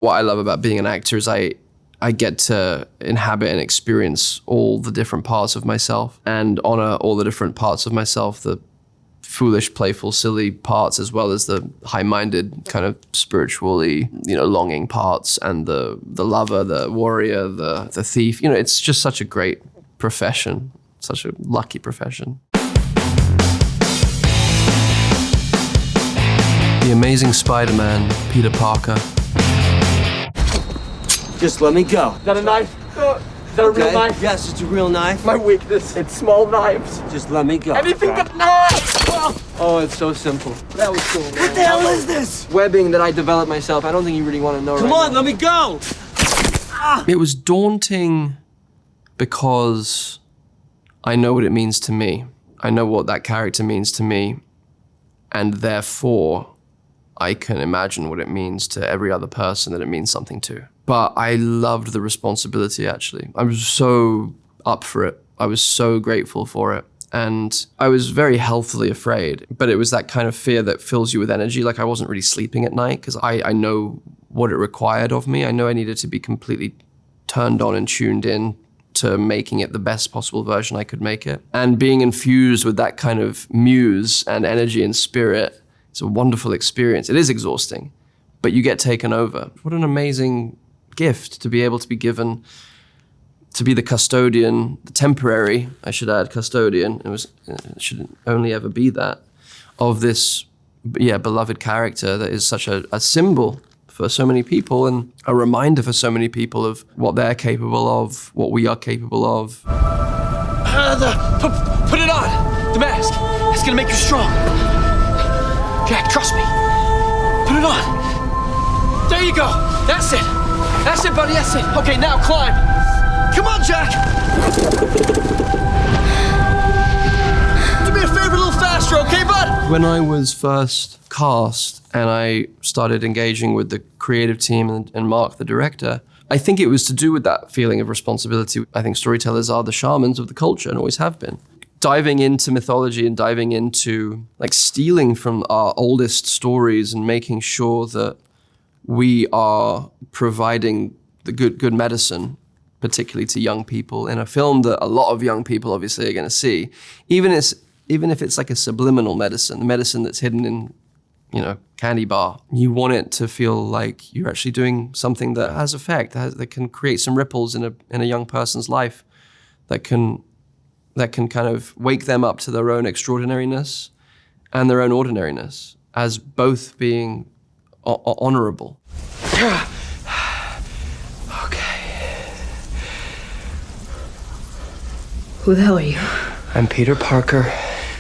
What I love about being an actor is I get to inhabit and experience all the different parts of myself and honor all the different parts of myself, the foolish, playful, silly parts, as well as the high-minded, kind of spiritually, longing parts, and the lover, the warrior, the thief. It's just such a great profession, such a lucky profession. The Amazing Spider-Man, Peter Parker. Just let me go. Is that a knife? Is that a real knife? Yes, it's a real knife. My weakness, it's small knives. Just let me go. Anything but knives! Oh, it's so simple. That was cool. What the hell is this? Webbing that I developed myself. I don't think you really want to know. Come on, let me go. It was daunting because I know what it means to me. I know what that character means to me. And therefore, I can imagine what it means to every other person that it means something to. But I loved the responsibility, actually. I was so up for it. I was so grateful for it. And I was very healthily afraid, but it was that kind of fear that fills you with energy. Like I wasn't really sleeping at night because I know what it required of me. I know I needed to be completely turned on and tuned in to making it the best possible version I could make it. And being infused with that kind of muse and energy and spirit, it's a wonderful experience. It is exhausting, but you get taken over. What an amazing gift to be able to be given, to be the custodian, the temporary, I should add, custodian, it shouldn't only ever be that, of this, beloved character that is such a symbol for so many people and a reminder for so many people of what they're capable of, what we are capable of. Put it on, the mask. It's gonna make you strong. Jack, trust me. Put it on. There you go. That's it. That's it, buddy. That's it. Okay, now climb. Come on, Jack. Do me a favor, a little faster, okay, bud? When I was first cast and I started engaging with the creative team and Mark, the director, I think it was to do with that feeling of responsibility. I think storytellers are the shamans of the culture and always have been. Diving into mythology and diving into stealing from our oldest stories and making sure that we are providing the good medicine, particularly to young people, in a film that a lot of young people obviously are going to see, even if it's like a subliminal medicine, the medicine that's hidden in, candy bar. You want it to feel like you're actually doing something that has effect, that can create some ripples in a young person's life, that can kind of wake them up to their own extraordinariness and their own ordinariness as both being honorable. Okay. Who the hell are you? I'm Peter Parker.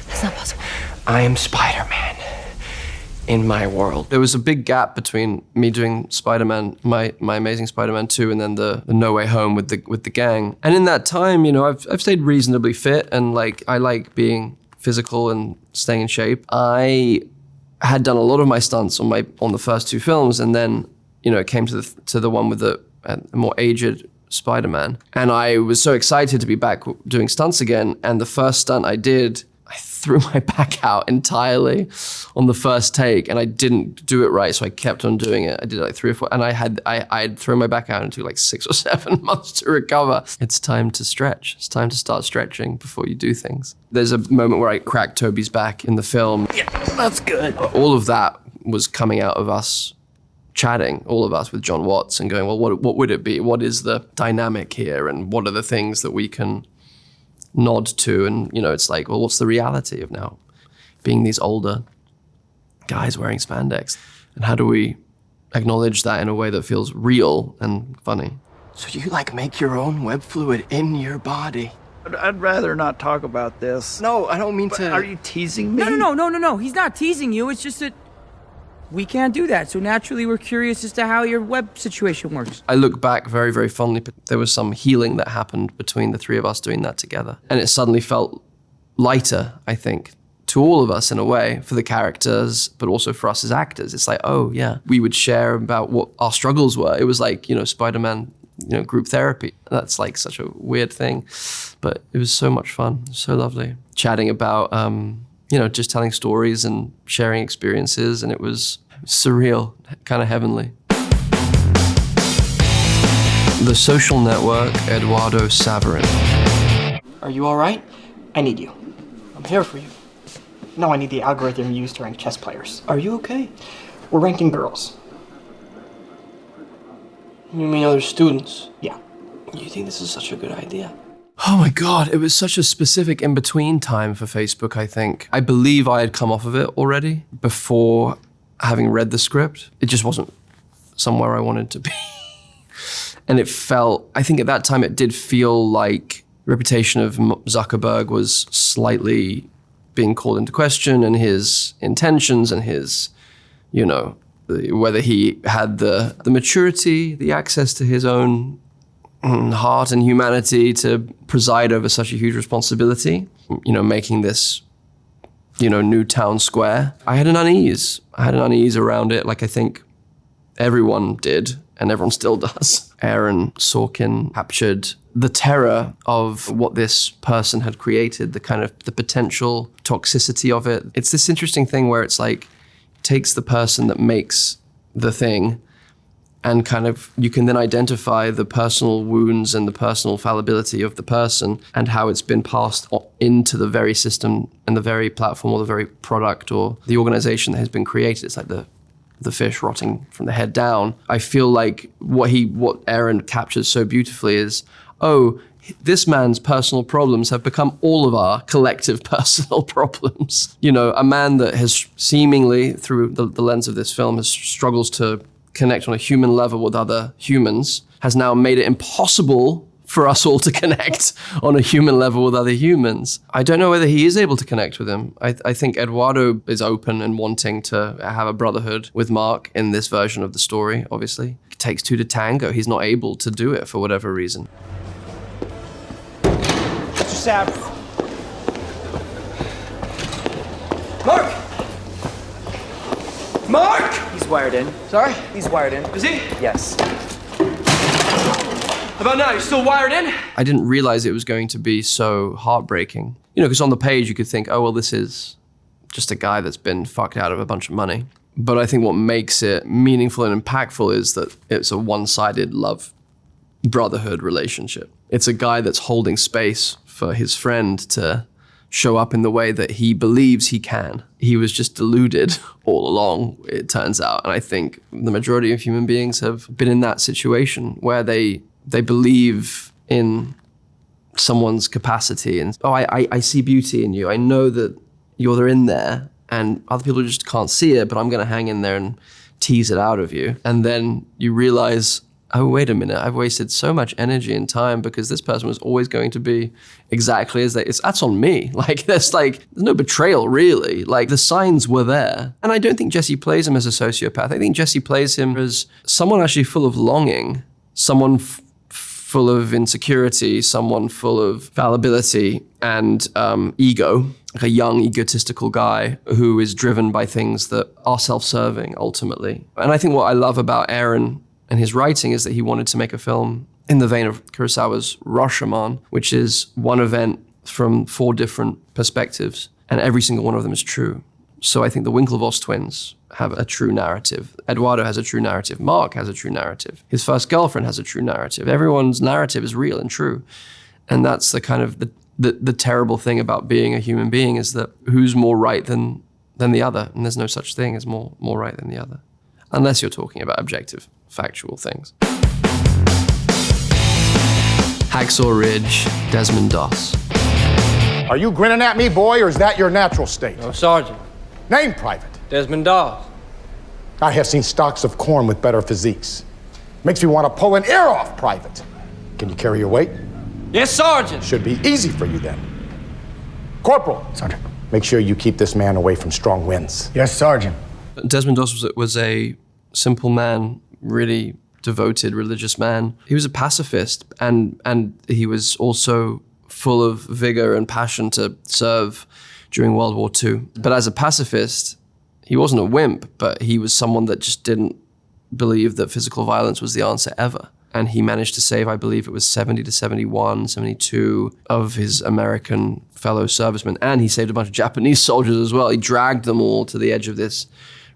That's not possible. I am Spider-Man in my world. There was a big gap between me doing Spider-Man, my Amazing Spider-Man 2, and then the No Way Home with the gang. And in that time, I've stayed reasonably fit, and I like being physical and staying in shape. I had done a lot of my stunts on the first two films, and then it came to the one with the more aged Spider-Man, and I was so excited to be back doing stunts again. And the first stunt I did, I threw my back out entirely on the first take, and I didn't do it right, so I kept on doing it. I did 3 or 4, and I had thrown my back out and it took 6 or 7 months to recover. It's time to stretch. It's time to start stretching before you do things. There's a moment where I cracked Toby's back in the film. Yeah, that's good. All of that was coming out of us chatting, all of us with John Watts, and going, well, what would it be? What is the dynamic here? And what are the things that we can nod to? And, it's well, what's the reality of now being these older guys wearing spandex? And how do we acknowledge that in a way that feels real and funny? So you make your own web fluid in your body? I'd rather not talk about this. No, I don't mean to. Are you teasing me? No. He's not teasing you. It's just that we can't do that. So naturally, we're curious as to how your web situation works. I look back very, very fondly, but there was some healing that happened between the three of us doing that together. And it suddenly felt lighter, I think, to all of us in a way, for the characters, but also for us as actors. It's oh yeah, we would share about what our struggles were. It was Spider-Man, group therapy. That's such a weird thing, but it was so much fun, so lovely. Chatting about, just telling stories and sharing experiences, and it was surreal, kind of heavenly. The Social Network, Eduardo Saverin. Are you all right? I need you. I'm here for you. No, I need the algorithm used to rank chess players. Are you okay? We're ranking girls. You mean other students? Yeah. You think this is such a good idea? Oh my God, it was such a specific in-between time for Facebook, I think. I believe I had come off of it already before having read the script. It just wasn't somewhere I wanted to be. And it felt, I think at that time it did feel like the reputation of Zuckerberg was slightly being called into question, and his intentions and his, you know, whether he had the maturity, the access to his own heart and humanity to preside over such a huge responsibility, you know, making this, you know, new town square. I had an unease around it, like I think everyone did, and everyone still does. Aaron Sorkin captured the terror of what this person had created, the kind of the potential toxicity of it. It's this interesting thing where it's like, takes the person that makes the thing and kind of, you can then identify the personal wounds and the personal fallibility of the person and how it's been passed into the very system and the very platform or the very product or the organization that has been created. It's like the fish rotting from the head down. I feel like what Aaron captures so beautifully is, oh, this man's personal problems have become all of our collective personal problems. You know, a man that has seemingly, through the lens of this film, struggles to connect on a human level with other humans, has now made it impossible for us all to connect on a human level with other humans. I don't know whether he is able to connect with him. I think Eduardo is open and wanting to have a brotherhood with Mark in this version of the story, obviously. It takes two to tango. He's not able to do it for whatever reason. Mr. Sav. Mark! Mark! He's wired in. Sorry? He's wired in. Is he? Yes. How about now? You still wired in? I didn't realize it was going to be so heartbreaking. You know, because on the page you could think, oh, well, this is just a guy that's been fucked out of a bunch of money. But I think what makes it meaningful and impactful is that it's a one-sided love brotherhood relationship. It's a guy that's holding space for his friend to show up in the way that he believes he can. He was just deluded all along, it turns out. And I think the majority of human beings have been in that situation where they believe in someone's capacity and, oh, I see beauty in you. I know that you're in there and other people just can't see it, but I'm gonna hang in there and tease it out of you. And then you realize, oh, wait a minute, I've wasted so much energy and time because this person was always going to be exactly as that's on me. There's no betrayal really. Like the signs were there. And I don't think Jesse plays him as a sociopath. I think Jesse plays him as someone actually full of longing, someone full of insecurity, someone full of fallibility and ego, like a young egotistical guy who is driven by things that are self-serving ultimately. And I think what I love about Aaron and his writing is that he wanted to make a film in the vein of Kurosawa's Rashomon, which is one event from 4 different perspectives, and every single one of them is true. So I think the Winklevoss twins have a true narrative. Eduardo has a true narrative. Mark has a true narrative. His first girlfriend has a true narrative. Everyone's narrative is real and true. And that's the kind of the terrible thing about being a human being is that who's more right than the other? And there's no such thing as more right than the other. Unless you're talking about objective, factual things. Hacksaw Ridge, Desmond Doss. Are you grinning at me, boy, or is that your natural state? No, Sergeant. Name, Private. Desmond Doss. I have seen stalks of corn with better physiques. Makes me want to pull an ear off, Private. Can you carry your weight? Yes, Sergeant. Should be easy for you then. Corporal. Sergeant. Make sure you keep this man away from strong winds. Yes, Sergeant. Desmond Doss was a simple man, really devoted religious man. He was a pacifist and he was also full of vigor and passion to serve during World War II. But as a pacifist, he wasn't a wimp, but he was someone that just didn't believe that physical violence was the answer ever. And he managed to save, I believe it was 70 to 71, 72 of his American fellow servicemen. And he saved a bunch of Japanese soldiers as well. He dragged them all to the edge of this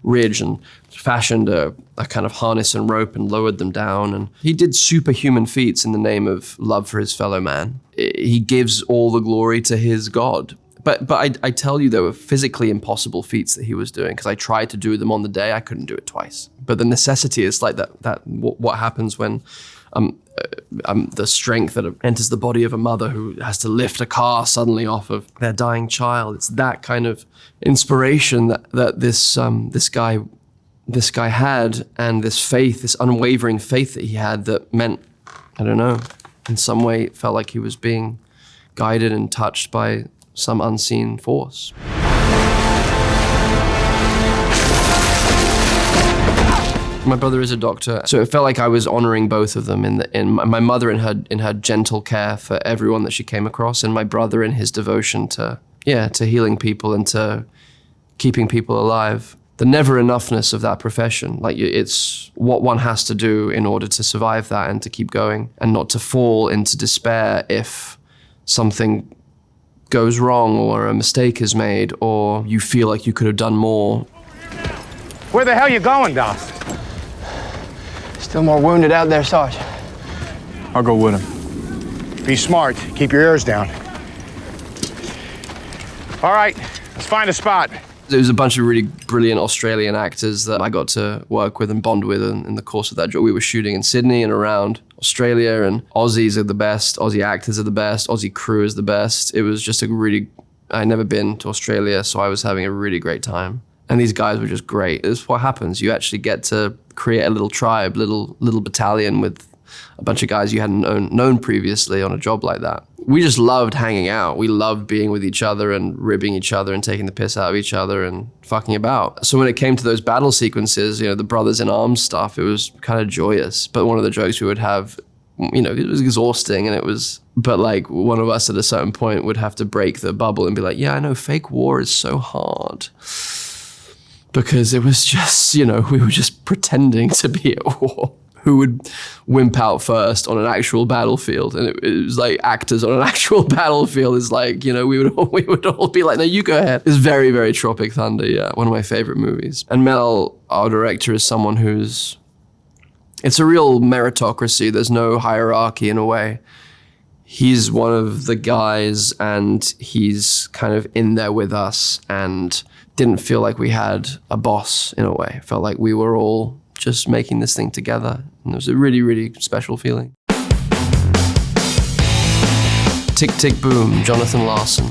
ridge and fashioned a kind of harness and rope and lowered them down. And he did superhuman feats in the name of love for his fellow man. He gives all the glory to his God. But I tell you, there were physically impossible feats that he was doing, because I tried to do them on the day. I couldn't do it twice. But the necessity is like what happens when the strength that enters the body of a mother who has to lift a car suddenly off of their dying child. It's that kind of inspiration that this guy had, and this faith, this unwavering faith that he had, that meant, I don't know, in some way it felt like he was being guided and touched by some unseen force. My brother is a doctor, so it felt like I was honoring both of them in my mother in her gentle care for everyone that she came across, and my brother in his devotion to healing people and to keeping people alive. The never enoughness of that profession, like it's what one has to do in order to survive that and to keep going, and not to fall into despair if something goes wrong or a mistake is made or you feel like you could have done more. Where the hell you going, Doss? Still more wounded out there, Sarge. I'll go with him. Be smart. Keep your ears down. All right, let's find a spot. There was a bunch of really brilliant Australian actors that I got to work with and bond with in the course of that job. We were shooting in Sydney and around Australia, and Aussies are the best, Aussie actors are the best, Aussie crew is the best. It was just I'd never been to Australia, so I was having a really great time. And these guys were just great. This is what happens. You actually get to create a little tribe, little battalion with a bunch of guys you hadn't known previously on a job like that. We just loved hanging out. We loved being with each other and ribbing each other and taking the piss out of each other and fucking about. So when it came to those battle sequences, the brothers in arms stuff, it was kind of joyous. But one of the jokes we would have, it was exhausting, but like one of us at a certain point would have to break the bubble and be like, yeah, I know, fake war is so hard. Because it was just, we were just pretending to be at war. Who would wimp out first on an actual battlefield? And it was like actors on an actual battlefield is like, we would all be like, no, you go ahead. It's very, very Tropic Thunder, yeah, one of my favorite movies. And Mel, our director, is someone it's a real meritocracy. There's no hierarchy in a way. He's one of the guys and he's kind of in there with us and didn't feel like we had a boss in a way. Felt like we were all just making this thing together. And it was a really, really special feeling. Tick, tick, boom, Jonathan Larson.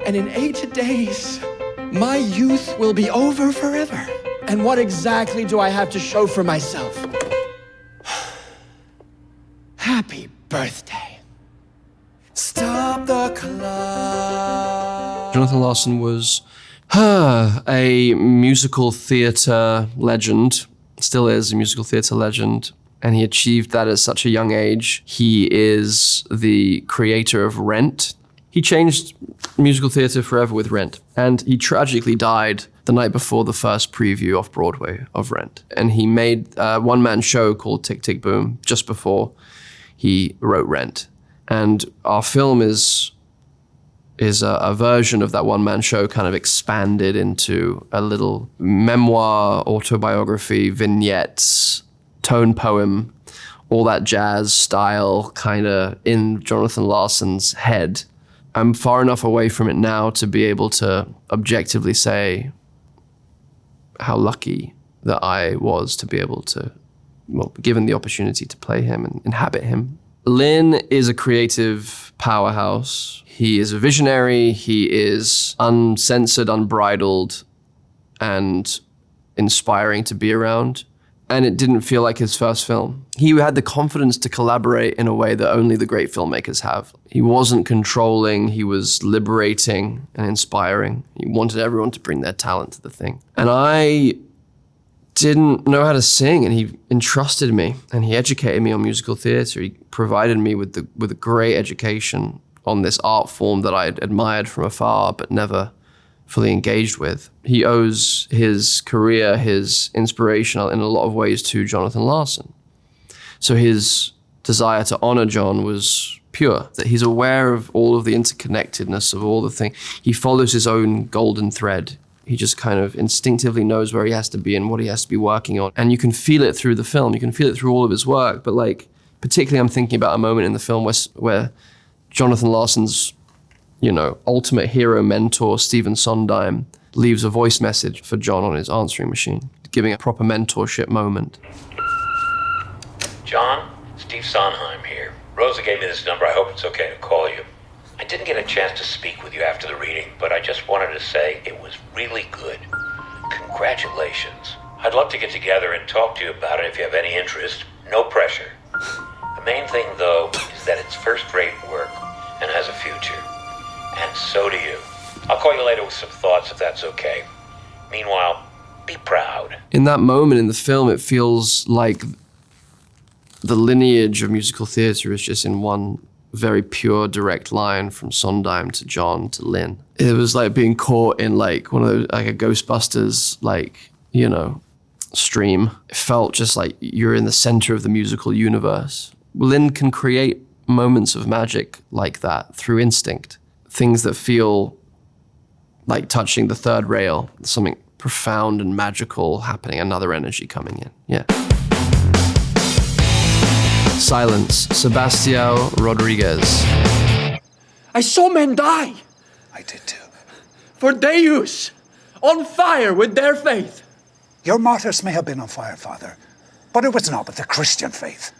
And in 8 days, my youth will be over forever. And what exactly do I have to show for myself? Happy birthday. Stop the clock. Jonathan Larson was a musical theater legend, still is a musical theater legend, and he achieved that at such a young age. He is the creator of Rent. He changed musical theater forever with Rent, and he tragically died the night before the first preview off Broadway of Rent. And he made a one-man show called Tick, Tick, Boom just before he wrote Rent. And our film is a version of that one-man show kind of expanded into a little memoir, autobiography, vignettes, tone poem, all that jazz style kind of in Jonathan Larson's head. I'm far enough away from it now to be able to objectively say how lucky that I was to be able to, given the opportunity to play him and inhabit him. Lin is a creative powerhouse. He is a visionary. He is uncensored, unbridled, and inspiring to be around. And it didn't feel like his first film. He had the confidence to collaborate in a way that only the great filmmakers have. He wasn't controlling. He was liberating and inspiring. He wanted everyone to bring their talent to the thing. And I didn't know how to sing, and he entrusted me, and he educated me on musical theater. He provided me with a great education on this art form that I admired from afar but never fully engaged with. He owes his career, his inspiration in a lot of ways to Jonathan Larson. So his desire to honor John was pure, that he's aware of all of the interconnectedness of all the things. He follows his own golden thread He just kind of instinctively knows where he has to be and what he has to be working on. And you can feel it through the film. You can feel it through all of his work. But like, particularly I'm thinking about a moment in the film where Jonathan Larson's, ultimate hero mentor, Stephen Sondheim, leaves a voice message for John on his answering machine, giving a proper mentorship moment. John, Steve Sondheim here. Rosa gave me this number. I hope it's okay to call you. I didn't get a chance to speak with you after the reading, but I just wanted to say it was really good. Congratulations. I'd love to get together and talk to you about it if you have any interest. No pressure. The main thing, though, is that it's first-rate work and has a future. And so do you. I'll call you later with some thoughts if that's okay. Meanwhile, be proud. In that moment in the film, it feels like the lineage of musical theater is just in one very pure, direct line from Sondheim to John to Lynn. It was like being caught in like one of those, like a Ghostbusters, stream. It felt just like you're in the center of the musical universe. Lynn can create moments of magic like that through instinct. Things that feel like touching the third rail, something profound and magical happening, another energy coming in. Yeah. Silence. Sebastião Rodrigues. I saw men die. I did too. For Deus, on fire with their faith. Your martyrs may have been on fire, Father, but it was not with the Christian faith.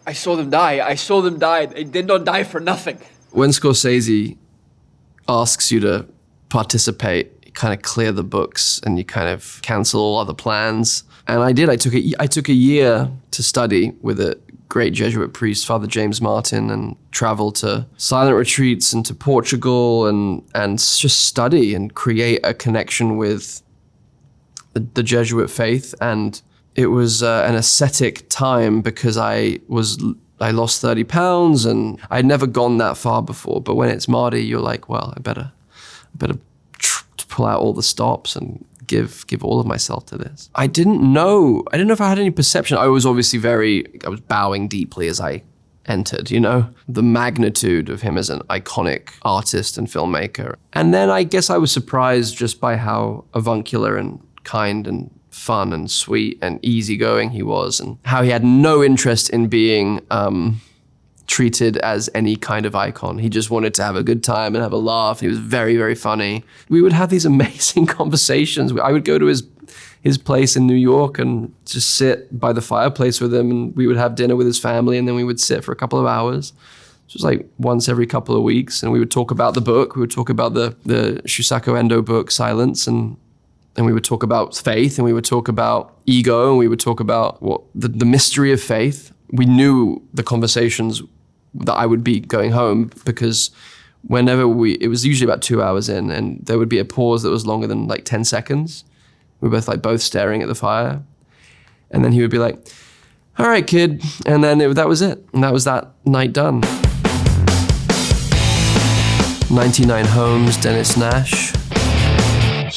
I saw them die. They did not die for nothing. When Scorsese asks you to participate, you kind of clear the books and you kind of cancel all other plans. And I did. I took a year to study with a great Jesuit priest, Father James Martin, and travel to silent retreats and to Portugal and just study and create a connection with the Jesuit faith. And it was an ascetic time because I lost 30 pounds and I'd never gone that far before. But when it's Mardi, you're like, well, I better pull out all the stops and give all of myself to this. I didn't know if I had any perception. I was obviously I was bowing deeply as I entered, the magnitude of him as an iconic artist and filmmaker. And then I guess I was surprised just by how avuncular and kind and fun and sweet and easygoing he was, and how he had no interest in being treated as any kind of icon. He just wanted to have a good time and have a laugh. He was very, very funny. We would have these amazing conversations. I would go to his place in New York and just sit by the fireplace with him, and we would have dinner with his family, and then we would sit for a couple of hours. It was like once every couple of weeks, and we would talk about the book. We would talk about the Shusaku Endo book, Silence, and we would talk about faith, and we would talk about ego, and we would talk about the mystery of faith. We knew the conversations that I would be going home, because whenever it was usually about 2 hours in, and there would be a pause that was longer than like 10 seconds. We were both staring at the fire. And then he would be like, all right, kid. And then that was it. And that was that night done. 99 Homes, Dennis Nash.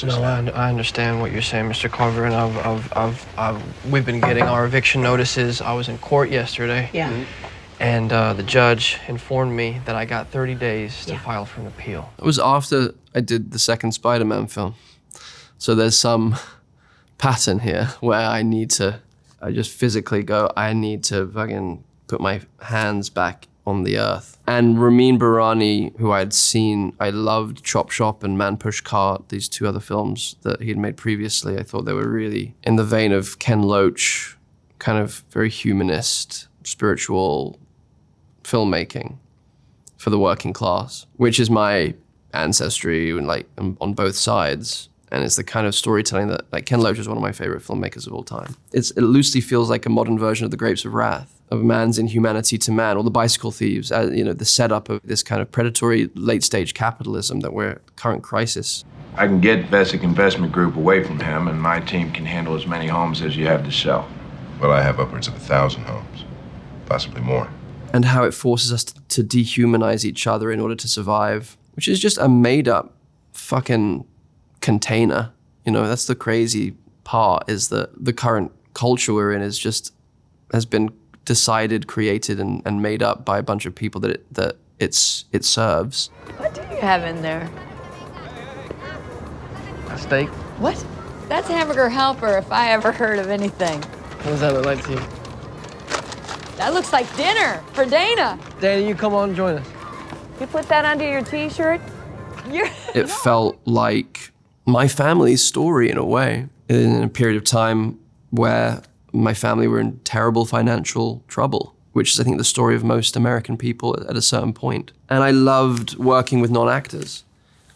No, I understand what you're saying, Mr. Carver, and we've been getting our eviction notices. I was in court yesterday. Yeah. Mm-hmm. And the judge informed me that I got 30 days to file for an appeal. It was after I did the second Spider-Man film. So there's some pattern here where I just physically go, I need to fucking put my hands back on the earth. And Ramin Barani, who I loved Chop Shop and Man Push Cart, these two other films that he had made previously. I thought they were really in the vein of Ken Loach, kind of very humanist, spiritual filmmaking for the working class, which is my ancestry and on both sides. And it's the kind of storytelling that Ken Loach is one of my favorite filmmakers of all time. It loosely feels like a modern version of The Grapes of Wrath, of man's inhumanity to man, or The Bicycle Thieves, the setup of this kind of predatory late-stage capitalism that we're current crisis. I can get Vesic Investment Group away from him, and my team can handle as many homes as you have to sell. Well, I have upwards of 1,000 homes, possibly more. And how it forces us to dehumanize each other in order to survive, which is just a made-up fucking container. That's the crazy part, is that the current culture we're in has been decided, created, and made up by a bunch of people that it serves. What do you have in there? Steak? What? That's hamburger helper if I ever heard of anything. What does that look like to you? That looks like dinner for Dana. Dana, you come on and join us. You put that under your t-shirt? It felt like my family's story in a way, in a period of time where my family were in terrible financial trouble, which is, I think, the story of most American people at a certain point. And I loved working with non-actors.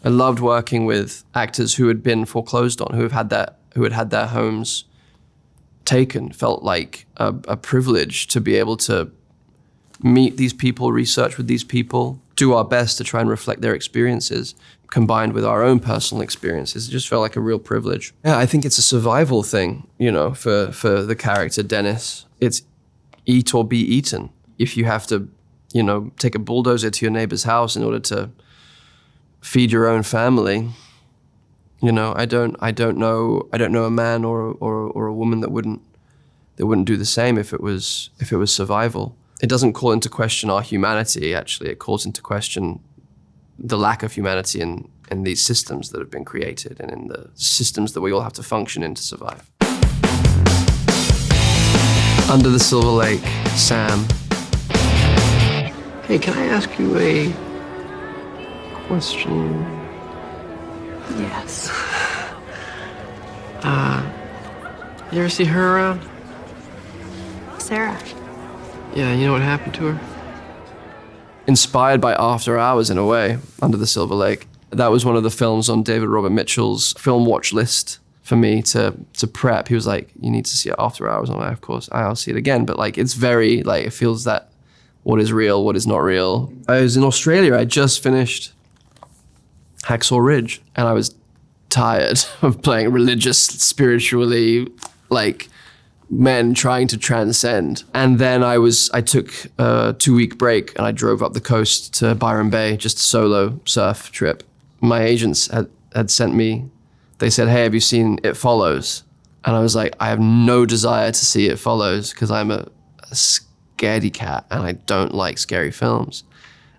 I loved working with actors who had been foreclosed on, who had had their homes taken. Felt like a privilege to be able to meet these people, research with these people, do our best to try and reflect their experiences, combined with our own personal experiences. It just felt like a real privilege. Yeah, I think it's a survival thing, for the character Dennis. It's eat or be eaten. If you have to, take a bulldozer to your neighbor's house in order to feed your own family, I don't know a man or a woman that wouldn't do the same if it was survival. It doesn't call into question our humanity, actually. It calls into question the lack of humanity in these systems that have been created and in the systems that we all have to function in to survive. Under the Silver Lake, Sam. Hey, can I ask you a question? Yes. You ever see her around? Sarah. Yeah, you know what happened to her? Inspired by After Hours in a way, Under the Silver Lake. That was one of the films on David Robert Mitchell's film watch list for me to prep. He was like, you need to see it After Hours. I'm like, of course, I'll see it again. But it's very, it feels that what is real, what is not real. I was in Australia, I just finished Hacksaw Ridge, and I was tired of playing religious, spiritually, men trying to transcend. And then I took a 2-week break and I drove up the coast to Byron Bay, just a solo surf trip. My agents had sent me, they said, hey, have you seen It Follows? And I was like, I have no desire to see It Follows because I'm a scaredy cat and I don't like scary films.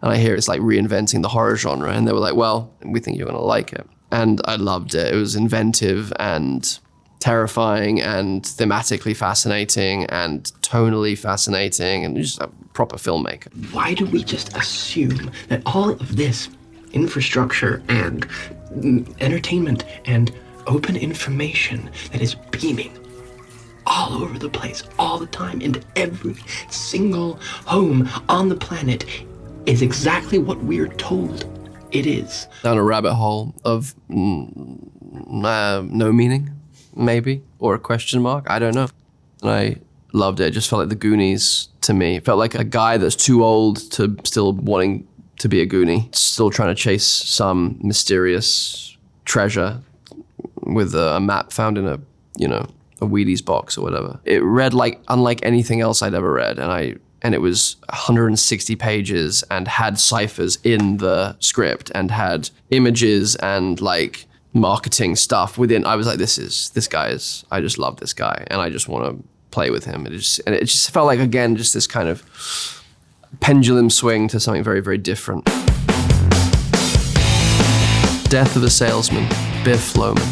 And I hear it's reinventing the horror genre. And they were like, well, we think you're gonna like it. And I loved it. It was inventive and terrifying and thematically fascinating and tonally fascinating and just a proper filmmaker. Why do we just assume that all of this infrastructure and entertainment and open information that is beaming all over the place, all the time, into every single home on the planet is exactly what we're told it is? Down a rabbit hole of no meaning, maybe, or a question mark, I don't know. And I loved it. It just felt like the Goonies to me. It felt like a guy that's too old to still wanting to be a Goonie, still trying to chase some mysterious treasure with a map found in a Wheaties box or whatever. It read unlike anything else I'd ever read, and it was 160 pages and had ciphers in the script and had images and marketing stuff within. I was like, I just love this guy and I just want to play with him. It just felt like, again, just this kind of pendulum swing to something very, very different. Death of a Salesman, Biff Loman.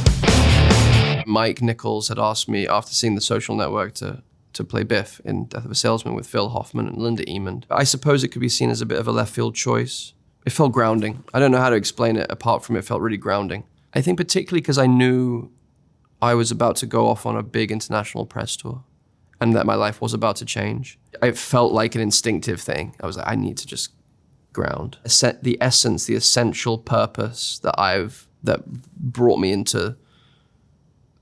Mike Nichols had asked me after seeing The Social Network to play Biff in Death of a Salesman with Phil Hoffman and Linda Emond. I suppose it could be seen as a bit of a left field choice. It felt grounding. I don't know how to explain it apart from it felt really grounding. I think particularly because I knew I was about to go off on a big international press tour and that my life was about to change. It felt like an instinctive thing. I was like, I need to just ground. The essence, the essential purpose that brought me into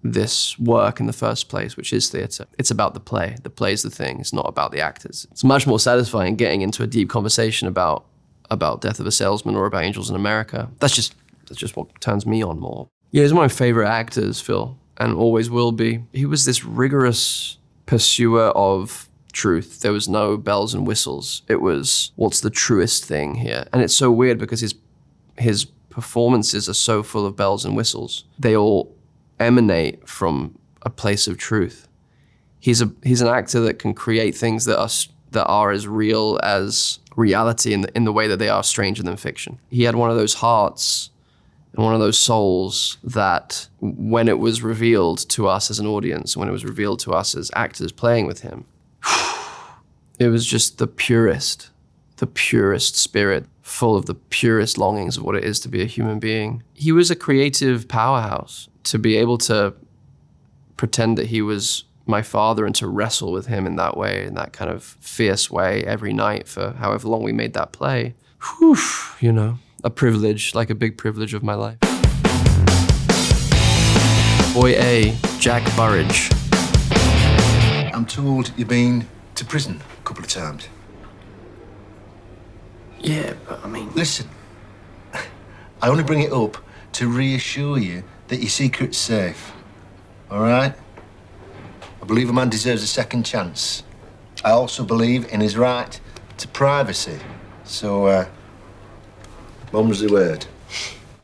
this work in the first place, which is theater. It's about the play. The play's the thing. It's not about the actors. It's much more satisfying getting into a deep conversation about Death of a Salesman or about Angels in America. That's just what turns me on more. Yeah, he's one of my favorite actors, Phil, and always will be. He was this rigorous pursuer of truth. There was no bells and whistles. It was, what's the truest thing here? And it's so weird because his performances are so full of bells and whistles. They all emanate from a place of truth. He's an actor that can create things that are as real as reality in the way that they are stranger than fiction. He had one of those hearts and one of those souls that when it was revealed to us as an audience, when it was revealed to us as actors playing with him, it was just the purest spirit, full of the purest longings of what it is to be a human being. He was a creative powerhouse. To be able to pretend that he was my father and to wrestle with him in that way, in that kind of fierce way every night for however long we made that play, whew, you know, a privilege, like a big privilege of my life. Boy A, Jack Burridge. I'm told you've been to prison a couple of times. Yeah, but I mean... Listen, I only bring it up to reassure you that your secret's safe, all right? I believe a man deserves a second chance. I also believe in his right to privacy. So, mum's the word.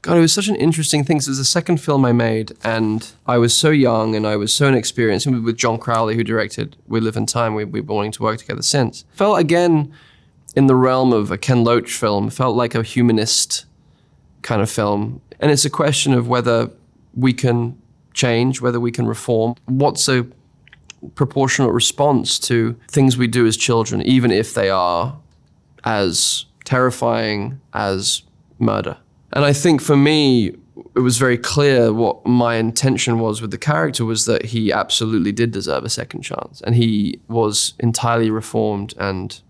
God, it was such an interesting thing. It was the second film I made, and I was so young and I was so inexperienced. And with John Crowley, who directed We Live in Time, we've been wanting to work together since. Felt again in the realm of a Ken Loach film, felt like a humanist kind of film. And it's a question of whether we can change, whether we can reform. What's a proportionate response to things we do as children, even if they are as terrifying as murder? And I think for me, it was very clear what my intention was with the character was that he absolutely did deserve a second chance. And he was entirely reformed and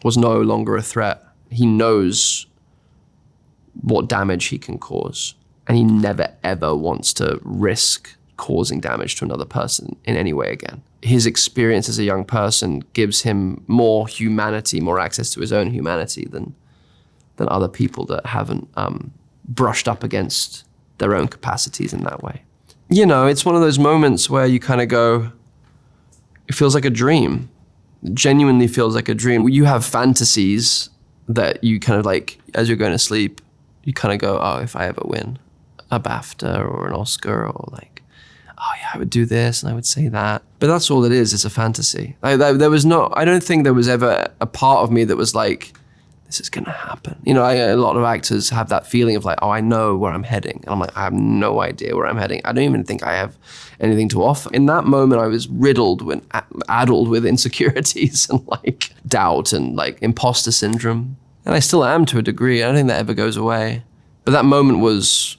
was no longer a threat. He knows what damage he can cause. And he never, ever wants to risk causing damage to another person in any way again. His experience as a young person gives him more humanity, more access to his own humanity than other people that haven't brushed up against their own capacities in that way. You know, it's one of those moments where you kind of go, it feels like a dream. It genuinely feels like a dream. You have fantasies that you kind of like, as you're going to sleep, you kind of go, oh, if I ever win a BAFTA or an Oscar, or like, oh yeah, I would do this and I would say that. But that's all it is, it's a fantasy. There was no, I don't think there was ever a part of me that was like, this is gonna happen. You know, a lot of actors have that feeling of like, oh, I know where I'm heading. And I'm like, I have no idea where I'm heading. I don't even think I have anything to offer. In that moment, I was addled with insecurities and like doubt and like imposter syndrome. And I still am to a degree. I don't think that ever goes away. But that moment was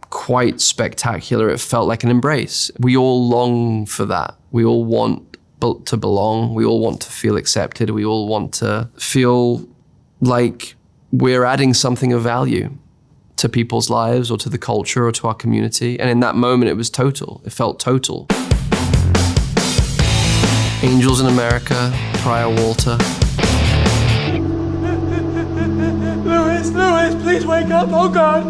quite spectacular. It felt like an embrace. We all long for that. We all want to belong. We all want to feel accepted. We all want to feel like we're adding something of value to people's lives or to the culture or to our community. And in that moment, it was total. It felt total. Angels in America, Prior Walter. Louis, please wake up. Oh, God.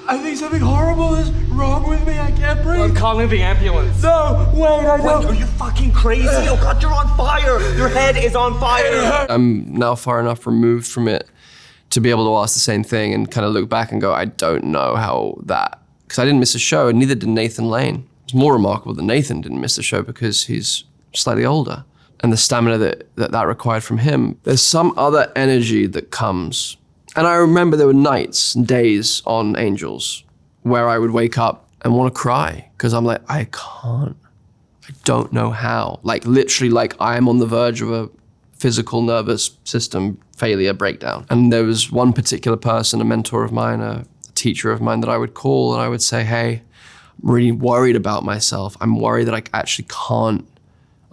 I think something horrible is wrong with me. I can't breathe. I'm calling the ambulance. No, wait, I don't. Wait, are you fucking crazy? Oh God, you're on fire. Your head is on fire. I'm now far enough removed from it to be able to ask the same thing and kind of look back and go, I don't know how that, because I didn't miss a show and neither did Nathan Lane. It's more remarkable that Nathan didn't miss the show because he's slightly older and the stamina that required from him. There's some other energy that comes. And I remember there were nights and days on Angels where I would wake up and want to cry because I'm like, I don't know how. Like literally like I'm on the verge of a physical nervous system failure breakdown. And there was one particular person, a mentor of mine, a teacher of mine that I would call and I would say, hey, I'm really worried about myself. I'm worried that I actually can't,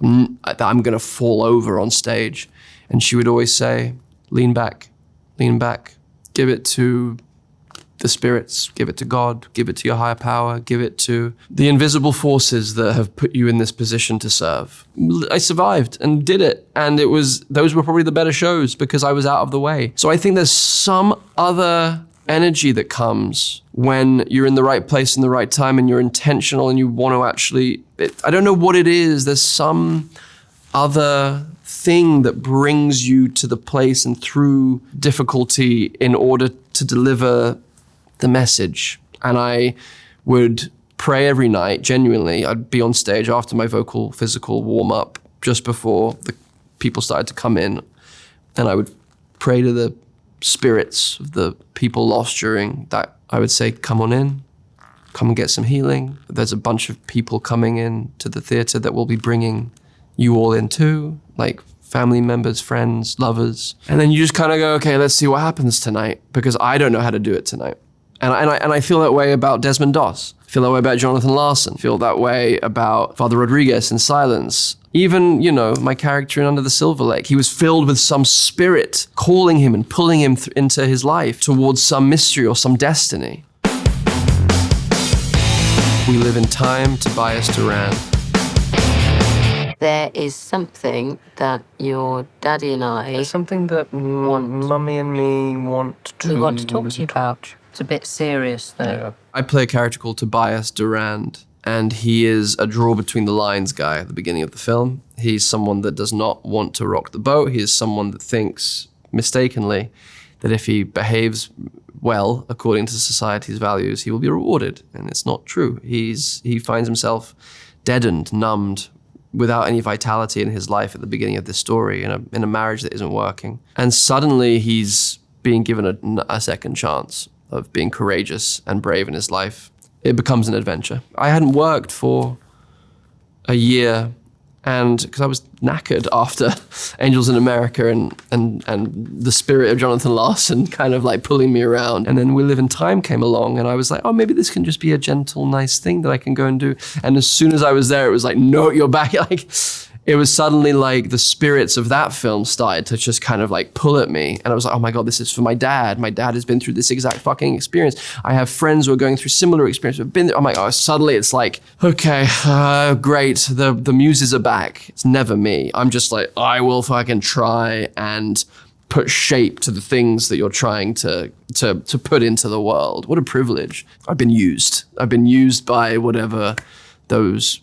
that I'm gonna fall over on stage. And she would always say, lean back, give it to the spirits, give it to God, give it to your higher power, give it to the invisible forces that have put you in this position to serve. I survived and did it. And those were probably the better shows because I was out of the way. So I think there's some other energy that comes when you're in the right place in the right time and you're intentional and you want to actually, I don't know what it is. There's some other thing that brings you to the place and through difficulty in order to deliver the message. And I would pray every night, genuinely. I'd be on stage after my vocal physical warm up, just before people started to come in, and I would pray to the spirits of the people lost during that. I would say, come on in, come and get some healing. There's a bunch of people coming in to the theater that will be bringing you all in too, like family members, friends, lovers. And then you just kind of go, okay, let's see what happens tonight, because I don't know how to do it tonight. And I feel that way about Desmond Doss. I feel that way about Jonathan Larson. I feel that way about Father Rodrigues in Silence. Even, you know, my character in Under the Silver Lake, he was filled with some spirit calling him and pulling him into his life towards some mystery or some destiny. We Live in Time, Tobias Durand. There is something that your daddy and I... Something that Mummy and me want to... We want to talk to you about. It's a bit serious, though. Yeah. I play a character called Tobias Durand, and he is a draw between the lines guy at the beginning of the film. He's someone that does not want to rock the boat. He is someone that thinks, mistakenly, that if he behaves well, according to society's values, he will be rewarded. And it's not true. He finds himself deadened, numbed, without any vitality in his life at the beginning of this story, in a marriage that isn't working. And suddenly he's being given a second chance of being courageous and brave in his life. It becomes an adventure. I hadn't worked for a year, and because I was knackered after Angels in America and the spirit of Jonathan Larson kind of like pulling me around. And then We Live in Time came along, and I was like, oh, maybe this can just be a gentle, nice thing that I can go and do. And as soon as I was there, it was like, no, you're back. Like, it was suddenly like the spirits of that film started to just kind of like pull at me. And I was like, oh my God, this is for my dad. My dad has been through this exact fucking experience. I have friends who are going through similar experiences. I've been there. I'm like, oh, suddenly it's like, okay, great. The muses are back. It's never me. I'm just like, I will fucking try and put shape to the things that you're trying to put into the world. What a privilege. I've been used. I've been used by whatever those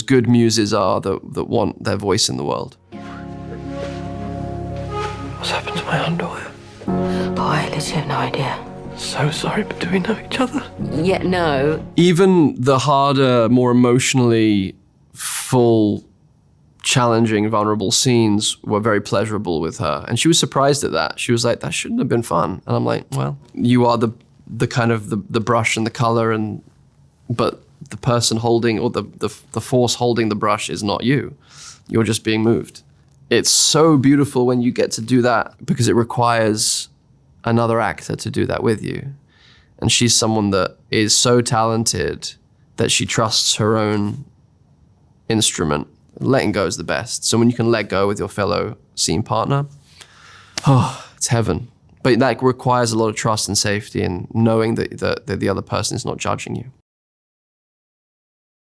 good muses are that want their voice in the world. What's happened to my underwear? Oh, I literally have no idea. So sorry, but do we know each other? Yeah, no. Even the harder, more emotionally full, challenging, vulnerable scenes were very pleasurable with her. And she was surprised at that. She was like, that shouldn't have been fun. And I'm like, well, you are the kind of the brush and the color, but the person holding, or the force holding the brush is not you. You're just being moved. It's so beautiful when you get to do that, because it requires another actor to do that with you. And she's someone that is so talented that she trusts her own instrument. Letting go is the best. So when you can let go with your fellow scene partner, oh, it's heaven. But that requires a lot of trust and safety, and knowing that the other person is not judging you.